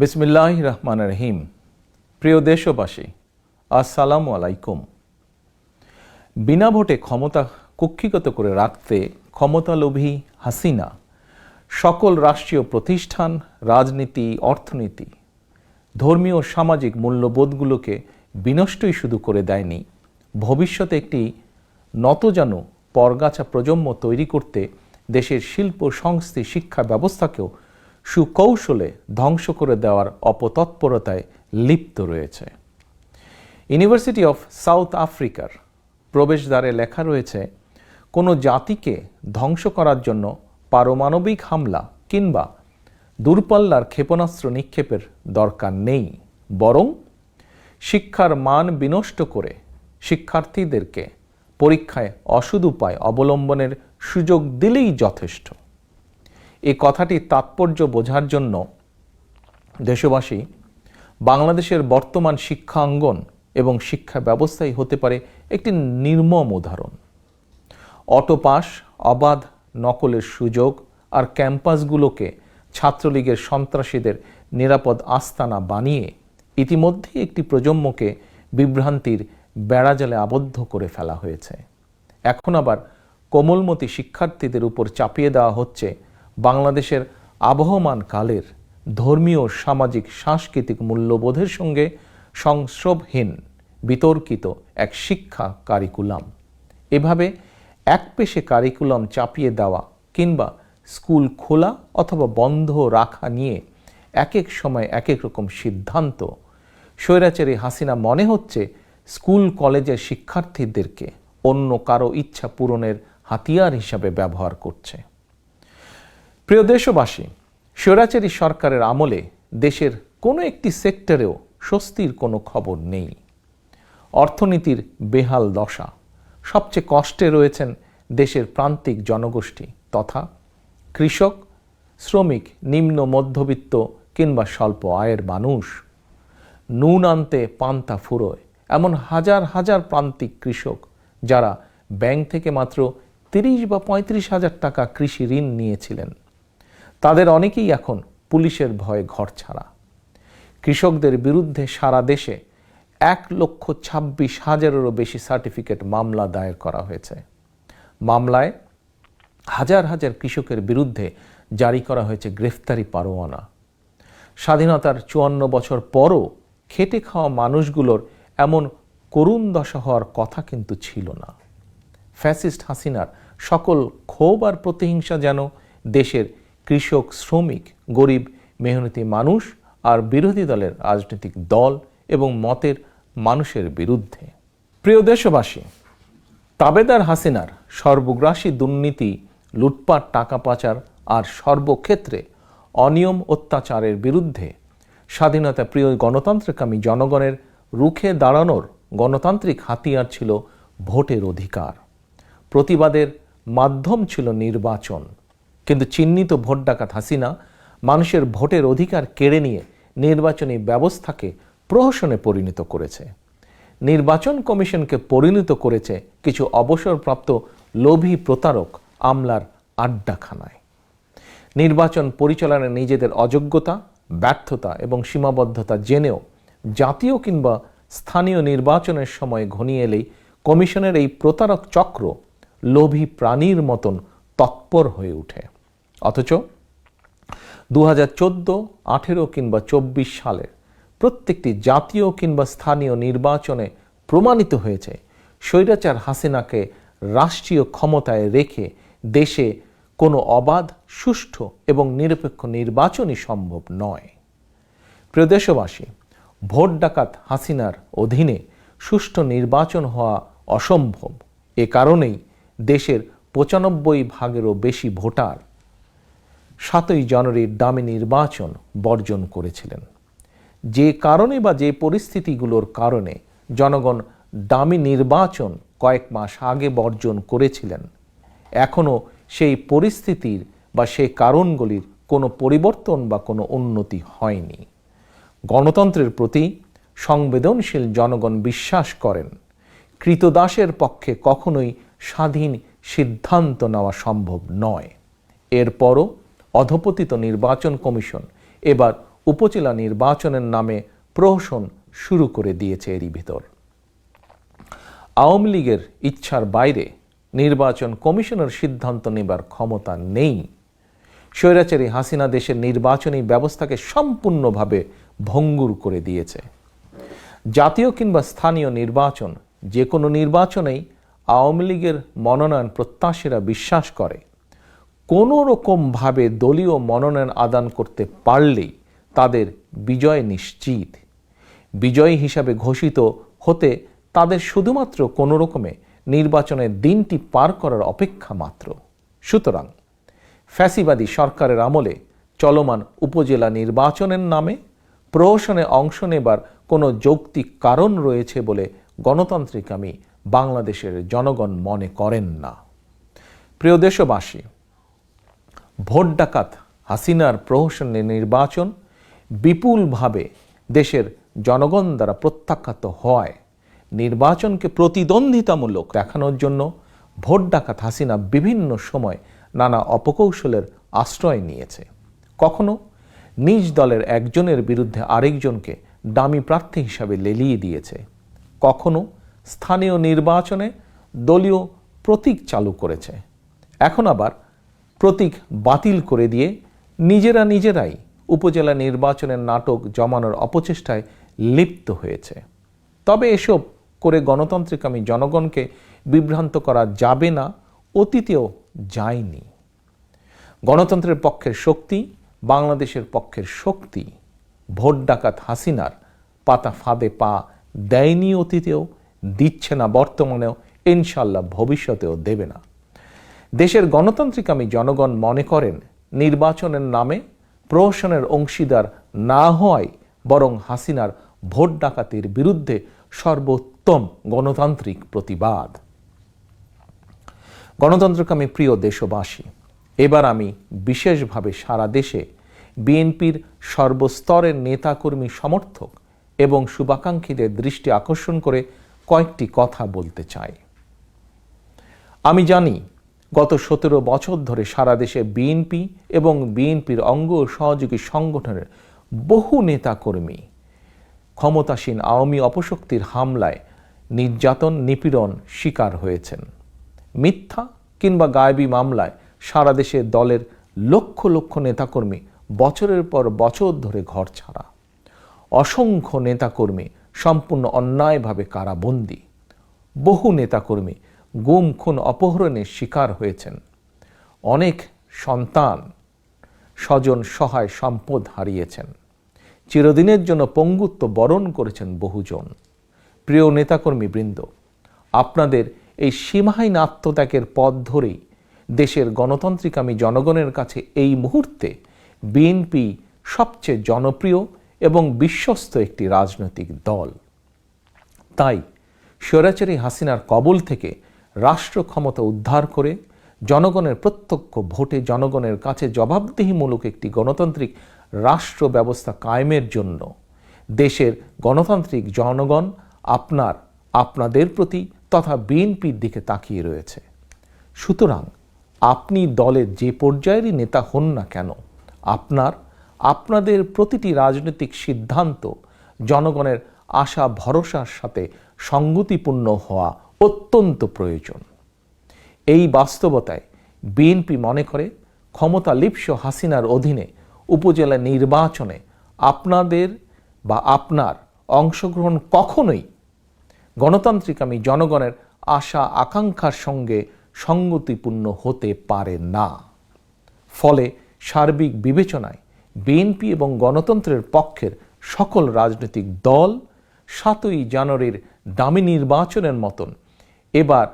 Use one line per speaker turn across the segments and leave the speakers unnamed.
বিসমিল্লাহির রহমানির রহিম। প্রিয় দেশবাসী, আসসালামু আলাইকুম। বিনা ভোটে ক্ষমতা কুক্ষিগত করে রাখতে ক্ষমতালোভী হাসিনা সকল রাষ্ট্রীয় প্রতিষ্ঠান, রাজনীতি, অর্থনীতি, ধর্মীয় ও সামাজিক মূল্যবোধগুলোকে বিনষ্টই শুধু করে দেয়নি, ভবিষ্যতে একটি নতজানু পরগাছা প্রজন্ম তৈরি করতে দেশের শিল্প, সংস্কৃতি, শিক্ষা ব্যবস্থাকেও সুকৌশলে ধ্বংস করে দেওয়ার অপতৎপরতায় লিপ্ত রয়েছে। ইউনিভার্সিটি অফ সাউথ আফ্রিকার প্রবেশদ্বারে লেখা রয়েছে, কোনো জাতিকে ধ্বংস করার জন্য পারমাণবিক হামলা কিংবা দূরপাল্লার ক্ষেপণাস্ত্র নিক্ষেপের দরকার নেই, বরং শিক্ষার মান বিনষ্ট করে শিক্ষার্থীদেরকে পরীক্ষায় অসৎ উপায় অবলম্বনের সুযোগ দিলেই যথেষ্ট। এই কথাটির তাৎপর্য বোঝার জন্য দেশবাসী বাংলাদেশের বর্তমান শিক্ষাঙ্গন এবং শিক্ষা ব্যবস্থাই হতে পারে একটি নির্মম উদাহরণ। অটোপাস, অবাধ নকলের সুযোগ আর ক্যাম্পাসগুলোকে ছাত্রলীগের সন্ত্রাসীদের নিরাপদ আস্তানা বানিয়ে ইতিমধ্যেই একটি প্রজন্মকে বিভ্রান্তির বেড়াজালে আবদ্ধ করে ফেলা হয়েছে। এখন আবার কোমলমতি শিক্ষার্থীদের উপর চাপিয়ে দেওয়া হচ্ছে বাংলাদেশের আবহমান কালের ধর্মীয়, সামাজিক, সাংস্কৃতিক মূল্যবোধের সঙ্গে সংস্রবহীন বিতর্কিত এক শিক্ষা কারিকুলাম। এভাবে একপেশে কারিকুলাম চাপিয়ে দেওয়া কিংবা স্কুল খোলা অথবা বন্ধ রাখা নিয়ে এক এক সময় এক এক রকম সিদ্ধান্ত স্বৈরাচারী হাসিনা মনে হচ্ছে স্কুল কলেজের শিক্ষার্থীদেরকে অন্য কারো ইচ্ছা পূরণের হাতিয়ার হিসাবে ব্যবহার করছে। প্রিয় দেশবাসী, স্বৈরাচারী সরকারের আমলে দেশের কোনো একটি সেক্টরেও স্বস্তির কোনো খবর নেই। অর্থনীতির বেহাল দশা। সবচেয়ে কষ্টে রয়েছেন দেশের প্রান্তিক জনগোষ্ঠী তথা কৃষক, শ্রমিক, নিম্ন মধ্যবিত্ত কিংবা স্বল্প আয়ের মানুষ। নুন আনতে পান্তা ফুরোয় এমন হাজার হাজার প্রান্তিক কৃষক যারা ব্যাংক থেকে মাত্র 30 বা 35 হাজার টাকা কৃষি ঋণ নিয়েছিলেন, তাদের অনেকেই এখন পুলিশের ভয়ে ঘরছাড়া। কৃষকদের বিরুদ্ধে সারা দেশে 1,26,000-এরও বেশি সার্টিফিকেট মামলা দায়ের করা হয়েছে। মামলায় হাজার হাজার কৃষকের বিরুদ্ধে জারি করা হয়েছে গ্রেফতারি পরোয়ানা। স্বাধীনতার 54 বছর পরও খেটে খাওয়া মানুষগুলোর এমন করুণ দশা হওয়ার কথা কিন্তু ছিল না। ফ্যাসিস্ট হাসিনার সকল ক্ষোভ আর প্রতিহিংসা যেন দেশের কৃষক, শ্রমিক, গরিব, মেহনতি মানুষ আর বিরোধী দলের রাজনৈতিক দল এবং মতের মানুষের বিরুদ্ধে। প্রিয় দেশবাসী, তাবেদার হাসিনার সর্বগ্রাসী দুর্নীতি, লুটপাট, টাকা পাচার আর সর্বক্ষেত্রে অনিয়ম, অত্যাচারের বিরুদ্ধে স্বাধীনতা প্রিয় গণতন্ত্রকামী জনগণের রুখে দাঁড়ানোর গণতান্ত্রিক হাতিয়ার ছিল ভোটের অধিকার। প্রতিবাদের মাধ্যম ছিল নির্বাচন। কিন্তু চিহ্নিত ভোট ডাকাত হাসিনা মানুষের ভোটের অধিকার কেড়ে নিয়ে নির্বাচনী ব্যবস্থাকে প্রহসনে পরিণত করেছে। নির্বাচন কমিশনকে পরিণত করেছে কিছু অবসরপ্রাপ্ত লোভী প্রতারক আমলার আড্ডাখানায়। নির্বাচন পরিচালনায় নিজেদের অযোগ্যতা, ব্যর্থতা এবং সীমাবদ্ধতা জেনেও জাতীয় কিংবা স্থানীয় নির্বাচনের সময় ঘনিয়ে এলেই কমিশনের এই প্রতারক চক্র লোভী প্রাণীর মতন তৎপর হয়ে ওঠে। অথচ 2014, 18 কিংবা 24 সালের প্রত্যেকটি জাতীয় কিংবা স্থানীয় নির্বাচনে প্রমাণিত হয়েছে স্বৈরাচার হাসিনাকে রাষ্ট্রীয় ক্ষমতায় রেখে দেশে কোনো অবাধ, সুষ্ঠু এবং নিরপেক্ষ নির্বাচনই সম্ভব নয়। প্রিয় দেশবাসী, ভোট ডাকাত হাসিনার অধীনে সুষ্ঠু নির্বাচন হওয়া অসম্ভব। এ কারণেই দেশের 95% বেশি ভোটার 7ই জানুয়ারির ডামি নির্বাচন বর্জন করেছিলেন। যে কারণে বা যে পরিস্থিতিগুলোর কারণে জনগণ ডামি নির্বাচন কয়েক মাস আগে বর্জন করেছিলেন, এখনও সেই পরিস্থিতির বা সেই কারণগুলির কোনো পরিবর্তন বা কোনো উন্নতি হয়নি। গণতন্ত্রের প্রতি সংবেদনশীল জনগণ বিশ্বাস করেন কৃতদাসের পক্ষে কখনোই স্বাধীন সিদ্ধান্ত নেওয়া সম্ভব নয়। এরপরও অধপতিত নির্বাচন কমিশন এবার উপজেলা নির্বাচনের নামে প্রহসন শুরু করে দিয়েছে এরই ভিতর। আওয়ামী লীগের ইচ্ছার বাইরে নির্বাচন কমিশনের সিদ্ধান্ত নেবার ক্ষমতা নেই। স্বৈরাচারী হাসিনা দেশের নির্বাচনী ব্যবস্থাকে সম্পূর্ণভাবে ভঙ্গুর করে দিয়েছে। জাতীয় কিংবা স্থানীয় নির্বাচন, যে কোনো নির্বাচনেই আওয়ামী লীগের মনোনয়ন প্রত্যাশীরা বিশ্বাস করে কোনো রকমভাবে দলীয় মনোনয়ন আদান করতে পারলেই তাদের বিজয় নিশ্চিত। বিজয়ী হিসাবে ঘোষিত হতে তাদের শুধুমাত্র কোনো রকমে নির্বাচনের দিনটি পার করার অপেক্ষা মাত্র। সুতরাং ফ্যাসিবাদী সরকারের আমলে চলমান উপজেলা নির্বাচনের নামে প্রহসনে অংশ নেবার কোনো যৌক্তিক কারণ রয়েছে বলে গণতান্ত্রিকামী বাংলাদেশের জনগণ মনে করেন না। প্রিয় দেশবাসী, ভোট ডাকাত হাসিনার প্রহসনের নির্বাচন বিপুলভাবে দেশের জনগণ দ্বারা প্রত্যাখ্যাত হয়। নির্বাচনকে প্রতিদ্বন্দ্বিতামূলক দেখানোর জন্য ভোট ডাকাত হাসিনা বিভিন্ন সময় নানা অপকৌশলের আশ্রয় নিয়েছে। কখনো নিজ দলের একজনের বিরুদ্ধে আরেকজনকে ডামি প্রার্থী হিসাবে লেলিয়ে দিয়েছে, কখনো স্থানীয় নির্বাচনে দলীয় প্রতীক চালু করেছে, এখন আবার প্রতীক বাতিল করে দিয়ে নিজেরাই উপজেলা নির্বাচনের নাটক জমানোর অপচেষ্টায় লিপ্ত হয়েছে। তবে এসব করে গণতান্ত্রিকামী জনগণকে বিভ্রান্ত করা যাবে না, অতীতেও যায়নি। গণতন্ত্রের পক্ষের শক্তি, বাংলাদেশের পক্ষের শক্তি ভোট ডাকাত হাসিনার পাতা ফাঁদে পা দেয়নি অতীতেও, দিচ্ছে না বর্তমানেও, ইনশাল্লাহ ভবিষ্যতেও দেবে না। দেশের গণতান্ত্রিকামী জনগণ মনে করেন নির্বাচনের নামে প্রহসনের অংশীদার না হওয়ায় বরং হাসিনার ভোট ডাকাতির বিরুদ্ধে সর্বোত্তম গণতান্ত্রিক প্রতিবাদ। গণতন্ত্রকামী প্রিয় দেশবাসী, এবার আমি বিশেষভাবে সারা দেশে বিএনপির সর্বস্তরের নেতাকর্মী, সমর্থক এবং শুভাকাঙ্ক্ষীদের দৃষ্টি আকর্ষণ করে কয়েকটি কথা বলতে চাই। আমি জানি গত 17 বছর ধরে সারা দেশে বিএনপি এবং বিএনপির অঙ্গ ও সহযোগী সংগঠনের বহু নেতাকর্মী ক্ষমতাসীন আওয়ামী অপশক্তির হামলায় নির্যাতন, নিপীড়ন শিকার হয়েছেন। মিথ্যা কিংবা গায়েবী মামলায় সারা দেশে দলের লক্ষ লক্ষ নেতাকর্মী বছরের পর বছর ধরে ঘর ছাড়া। অসংখ্য নেতাকর্মী সম্পূর্ণ অন্যায়ভাবে কারাবন্দী। বহু নেতাকর্মী গুম, খুন, অপহরণের শিকার হয়েছেন। অনেক সন্তান, স্বজন, সহায় সম্পদ হারিয়েছেন। চিরদিনের জন্য পঙ্গুত্ব বরণ করেছেন বহুজন। প্রিয় নেতাকর্মী বৃন্দ, আপনাদের এই সীমাহীন আত্মত্যাগের পথ ধরেই দেশের গণতান্ত্রিকামী জনগণের কাছে এই মুহূর্তে বিএনপি সবচেয়ে জনপ্রিয় এবং বিশ্বস্ত একটি রাজনৈতিক দল। তাই স্বৈরাচারী হাসিনার কবল থেকে রাষ্ট্র ক্ষমতা উদ্ধার করে জনগণের প্রত্যক্ষ ভোটে জনগণের কাছে জবাবদিহিমূলক একটি গণতান্ত্রিক রাষ্ট্র ব্যবস্থা কায়েমের জন্য দেশের গণতান্ত্রিক জনগণ আপনাদের প্রতি তথা বিএনপির দিকে তাকিয়ে রয়েছে। সুতরাং আপনি দলের যে পর্যায়েরই নেতা হন না কেন, আপনাদের প্রতিটি রাজনৈতিক সিদ্ধান্ত জনগণের আশা ভরসার সাথে সঙ্গতিপূর্ণ হওয়া অত্যন্ত প্রয়োজন। এই বাস্তবতায় বিএনপি মনে করে ক্ষমতা লিপ্স হাসিনার অধীনে উপজেলা নির্বাচনে আপনার অংশগ্রহণ কখনোই গণতান্ত্রিকামী জনগণের আশা আকাঙ্ক্ষার সঙ্গে সঙ্গতিপূর্ণ হতে পারে না। ফলে সার্বিক বিবেচনায় বিএনপি এবং গণতন্ত্রের পক্ষের সকল রাজনৈতিক দল 7ই জানুয়ারির ডামি নির্বাচনের মতন এবার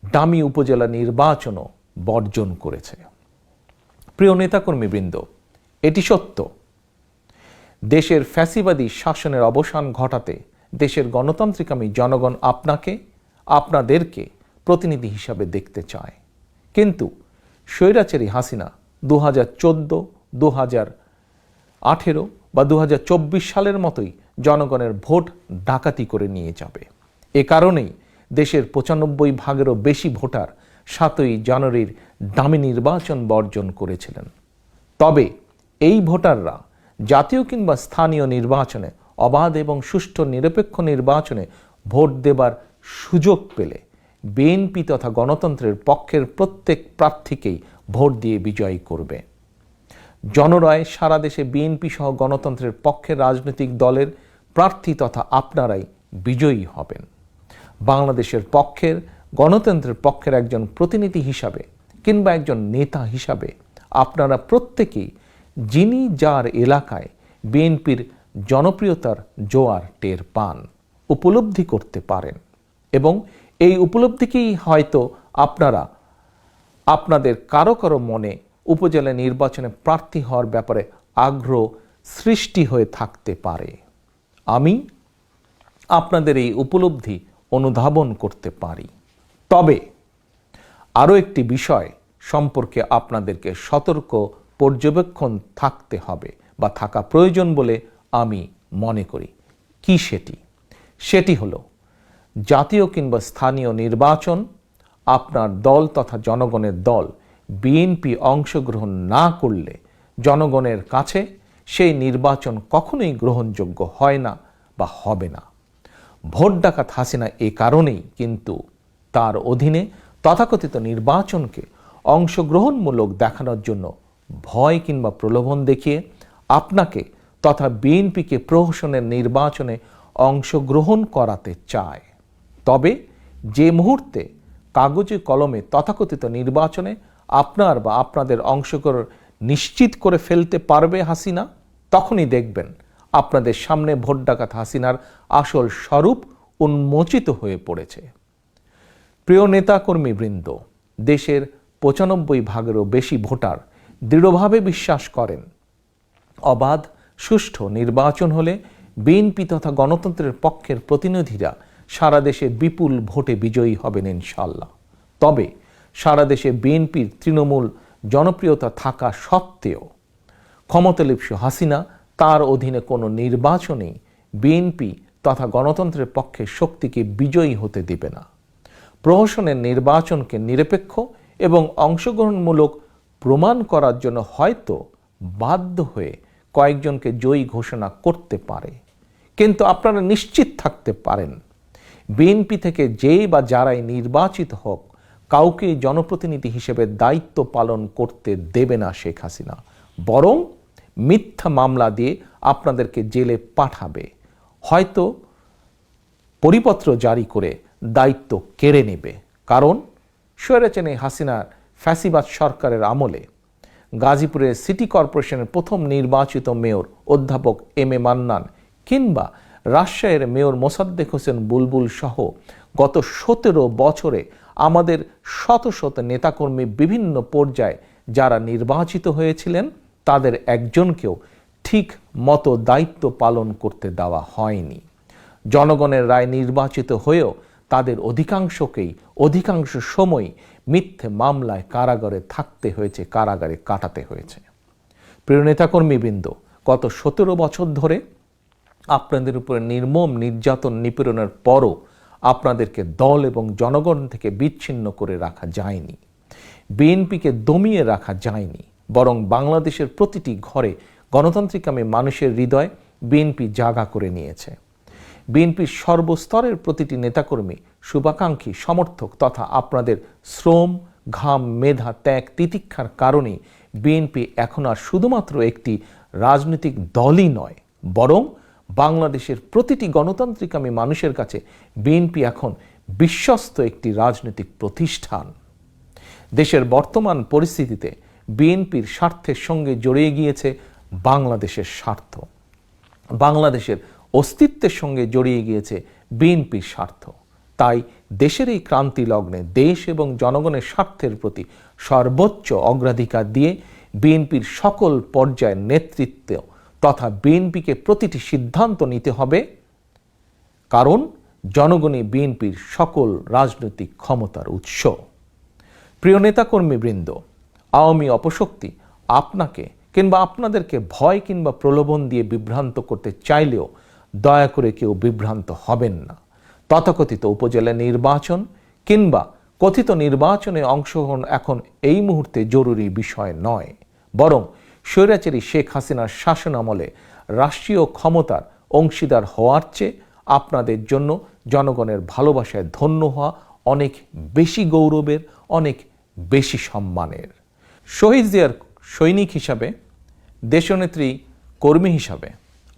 ডামি উপজেলা নির্বাচনও বর্জন করেছে। প্রিয় নেতাকর্মীবৃন্দ, এটি সত্য, দেশের ফ্যাসিবাদী শাসনের অবসান ঘটাতে দেশের গণতান্ত্রিকামী জনগণ আপনাদেরকে প্রতিনিধি হিসাবে দেখতে চায়। কিন্তু স্বৈরাচারী হাসিনা 2014, 2018 বা 2024 সালের মতোই জনগণের ভোট ডাকাতি করে নিয়ে যাবে। এ কারণেই দেশের 95% বেশি ভোটার 7ই জানুয়ারির ডামি নির্বাচন বর্জন করেছিলেন। তবে এই ভোটাররা জাতীয় কিংবা স্থানীয় নির্বাচনে অবাধ এবং সুষ্ঠু নিরপেক্ষ নির্বাচনে ভোট দেবার সুযোগ পেলে বিএনপি তথা গণতন্ত্রের পক্ষের প্রত্যেক প্রার্থীকেই ভোট দিয়ে বিজয়ী করবে। জনরায় সারা দেশে বিএনপি সহ গণতন্ত্রের পক্ষের রাজনৈতিক দলের প্রার্থী তথা আপনারাই বিজয়ী হবেন। বাংলাদেশের পক্ষের গণতন্ত্রের পক্ষের একজন প্রতিনিধি হিসাবে কিংবা একজন নেতা হিসাবে আপনারা প্রত্যেকেই যিনি যার এলাকায় বিএনপির জনপ্রিয়তার জোয়ার টের পান, উপলব্ধি করতে পারেন এবং এই উপলব্ধিকেই হয়তো আপনারা আপনাদের কারো কারো মনে উপজেলা নির্বাচনে প্রার্থী হওয়ার ব্যাপারে আগ্রহ সৃষ্টি হয়ে থাকতে পারে। আমি আপনাদের এই উপলব্ধি অনুধাবন করতে পারি। তবে আরও একটি বিষয় সম্পর্কে আপনাদেরকে সতর্ক পর্যবেক্ষণ থাকতে হবে বা থাকা প্রয়োজন বলে আমি মনে করি। কি সেটি হলো জাতীয় কিংবা স্থানীয় নির্বাচন আপনার দল তথা জনগণের দল বিএনপি অংশগ্রহণ না করলে জনগণের কাছে সেই নির্বাচন কখনোই গ্রহণযোগ্য হয় না বা হবে না। ভোট ডাকাত হাসিনা এ কারণেই কিন্তু তার অধীনে তথাকথিত নির্বাচনকে অংশগ্রহণমূলক দেখানোর জন্য ভয় কিংবা প্রলোভন দেখিয়ে আপনাকে তথা বিএনপিকে প্রহসনের নির্বাচনে অংশগ্রহণ করাতে চায়। তবে যে মুহূর্তে কাগজে কলমে তথাকথিত নির্বাচনে আপনার বা আপনাদের অংশগ্রহণ নিশ্চিত করে ফেলতে পারবে হাসিনা, তখনই দেখবেন আপনাদের সামনে ভোট ডাকাত হাসিনার আসল স্বরূপ উন্মোচিত হয়ে পড়েছে। প্রিয় নেতাকর্মীবৃন্দ, দেশের ৯৫% বেশি ভোটার দৃঢ়ভাবে বিশ্বাস করেন অবাধ সুষ্ঠু নির্বাচন হলে বিএনপি তথা গণতন্ত্রের পক্ষের প্রতিনিধিরা সারা দেশে বিপুল ভোটে বিজয়ী হবেন ইনশাল্লাহ। তবে সারা দেশে বিএনপির তৃণমূল জনপ্রিয়তা থাকা সত্ত্বেও ক্ষমতালিপ্সু হাসিনা তার অধীনে কোনো নির্বাচনেই বিএনপি তথা গণতন্ত্রের পক্ষে শক্তিকে বিজয়ী হতে দেবে না। প্রহসনের নির্বাচনকে নিরপেক্ষ এবং অংশগ্রহণমূলক প্রমাণ করার জন্য হয়তো বাধ্য হয়ে কয়েকজনকে জয়ী ঘোষণা করতে পারে, কিন্তু আপনারা নিশ্চিত থাকতে পারেন বিএনপি থেকে যেই বা যারাই নির্বাচিত হোক কাউকে জনপ্রতিনিধি হিসেবে দায়িত্ব পালন করতে দেবে না শেখ হাসিনা, বরং মিথ্যা মামলা দিয়ে আপনাদেরকে জেলে পাঠাবে, হয়তো পরিপত্র জারি করে দায়িত্ব কেড়ে নেবে। কারণ স্বৈরাচারী হাসিনার ফ্যাসিবাদ সরকারের আমলে গাজীপুরের সিটি কর্পোরেশনের প্রথম নির্বাচিত মেয়র অধ্যাপক এম এ মান্নান কিংবা রাজশাহীর মেয়র মোসাদ্দেক হোসেন বুলবুল সহ গত ১৭ বছরে আমাদের শত শত নেতাকর্মী বিভিন্ন পর্যায়ে যারা নির্বাচিত হয়েছিলেন তাদের একজনকেও ঠিক মতো দায়িত্ব পালন করতে দেওয়া হয়নি। জনগণের রায় নির্বাচিত হয়েও তাদের অধিকাংশকেই অধিকাংশ সময় মিথ্যে মামলায় কারাগারে থাকতে হয়েছে, কারাগারে কাটাতে হয়েছে। প্রিয় নেতাকর্মীবৃন্দ, গত ১৭ বছর ধরে আপনাদের উপরে নির্মম নির্যাতন নিপীড়নের পরও আপনাদেরকে দল এবং জনগণ থেকে বিচ্ছিন্ন করে রাখা যায়নি, বিএনপিকে দমিয়ে রাখা যায়নি, বরং বাংলাদেশের প্রতিটি ঘরে গণতান্ত্রিকামী মানুষের হৃদয় বিএনপি জায়গা করে নিয়েছে। বিএনপির সর্বস্তরের প্রতিটি নেতাকর্মী, শুভাকাঙ্ক্ষী, সমর্থক তথা আপনাদের শ্রম, ঘাম, মেধা, ত্যাগ, তিতিক্ষার কারণে বিএনপি এখন আর শুধুমাত্র একটি রাজনৈতিক দলই নয়, বরং বাংলাদেশের প্রতিটি গণতান্ত্রিকামী মানুষের কাছে বিএনপি এখন বিশ্বস্ত একটি রাজনৈতিক প্রতিষ্ঠান। দেশের বর্তমান পরিস্থিতিতে বিএনপির স্বার্থের সঙ্গে জড়িয়ে গিয়েছে বাংলাদেশের স্বার্থ, বাংলাদেশের অস্তিত্বের সঙ্গে জড়িয়ে গিয়েছে বিএনপির স্বার্থ। তাই দেশের এই ক্রান্তি লগ্নে দেশ এবং জনগণের স্বার্থের প্রতি সর্বোচ্চ অগ্রাধিকার দিয়ে বিএনপির সকল পর্যায়ের নেতৃত্ব তথা বিএনপিকে প্রতিটি সিদ্ধান্ত নিতে হবে, কারণ জনগণই বিএনপির সকল রাজনৈতিক ক্ষমতার উৎস। প্রিয় নেতাকর্মীবৃন্দ, আওয়ামী অপশক্তি আপনাকে কিংবা আপনাদেরকে ভয় কিংবা প্রলোভন দিয়ে বিভ্রান্ত করতে চাইলেও দয়া করে কেউ বিভ্রান্ত হবেন না। তথাকথিত উপজেলা নির্বাচন কিংবা কথিত নির্বাচনে অংশগ্রহণ এখন এই মুহূর্তে জরুরি বিষয় নয়, বরং স্বৈরাচারী শেখ হাসিনার শাসন আমলে রাষ্ট্রীয় ক্ষমতার অংশীদার হওয়ার চেয়ে আপনাদের জন্য জনগণের ভালোবাসায় ধন্য হওয়া অনেক বেশি গৌরবের, অনেক বেশি সম্মানের। শহীদ জিয়ার সৈনিক হিসাবে, দেশনেত্রী কর্মী হিসাবে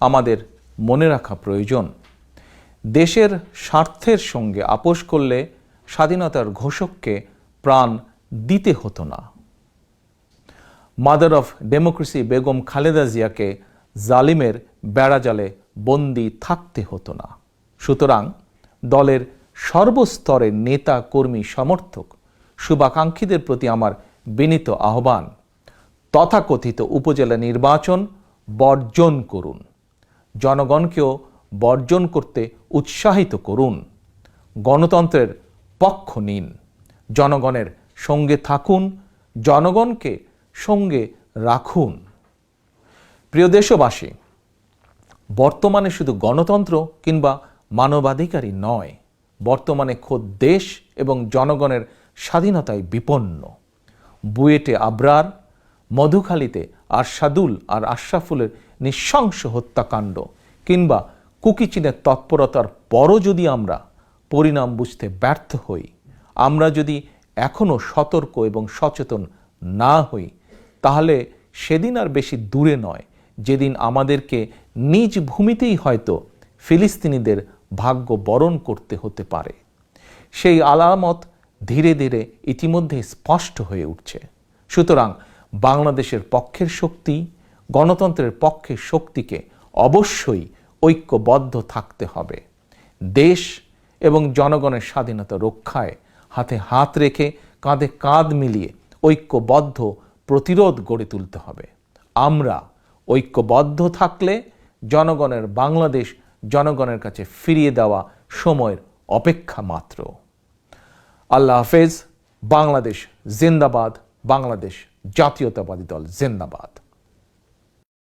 আমাদের মনে রাখা প্রয়োজন, দেশের স্বার্থের সঙ্গে আপোষ করলে স্বাধীনতার ঘোষককে প্রাণ দিতে হতো না। Mother of democracy Begum Khaleda জিয়াকে জালিমের বেড়াজালে বন্দী থাকতে হতো না। সুতরাং দলের সর্বস্তরের নেতা, কর্মী, সমর্থক, শুভাকাঙ্ক্ষীদের প্রতি আমার বিনীত আহ্বান, তথাকথিত উপজেলা নির্বাচন বর্জন করুন। জনগণকেও বর্জন করতে উৎসাহিত করুন। গণতন্ত্রের পক্ষ নিন, জনগণের সঙ্গে থাকুন, জনগণকে সঙ্গে রাখুন। প্রিয় দেশবাসী, বর্তমানে শুধু গণতন্ত্র কিংবা মানবাধিকারই নয়, বর্তমানে খোদ দেশ এবং জনগণের স্বাধীনতায় বিপন্ন। বুয়েটে আবরার, মধুখালীতে আরশাদুল আর আশরাফুলের নৃশংস হত্যাকাণ্ড কিংবা কুকিচিনের তৎপরতার পরও যদি আমরা পরিণাম বুঝতে ব্যর্থ হই, আমরা যদি এখনও সতর্ক এবং সচেতন না হই, তাহলে সেদিন আর বেশি দূরে নয় যেদিন আমাদেরকে নিজ ভূমিতেই হয়তো ফিলিস্তিনিদের ভাগ্য বরণ করতে হতে পারে। সেই আলামত ধীরে ধীরে ইতিমধ্যে স্পষ্ট হয়ে উঠছে। সুতরাং বাংলাদেশের পক্ষের শক্তি, গণতন্ত্রের পক্ষের শক্তিকে অবশ্যই ঐক্যবদ্ধ থাকতে হবে। দেশ এবং জনগণের স্বাধীনতা রক্ষায় হাতে হাত রেখে, কাঁধে কাঁধ মিলিয়ে ঐক্যবদ্ধ প্রতিরোধ গড়ে তুলতে হবে। আমরা ঐক্যবদ্ধ থাকলে জনগণের বাংলাদেশ জনগণের কাছে ফিরিয়ে দেওয়া সময়ের অপেক্ষা মাত্র। আল্লাহ হাফেজ। বাংলাদেশ জিন্দাবাদ। বাংলাদেশ জাতীয়তাবাদী দল জিন্দাবাদ।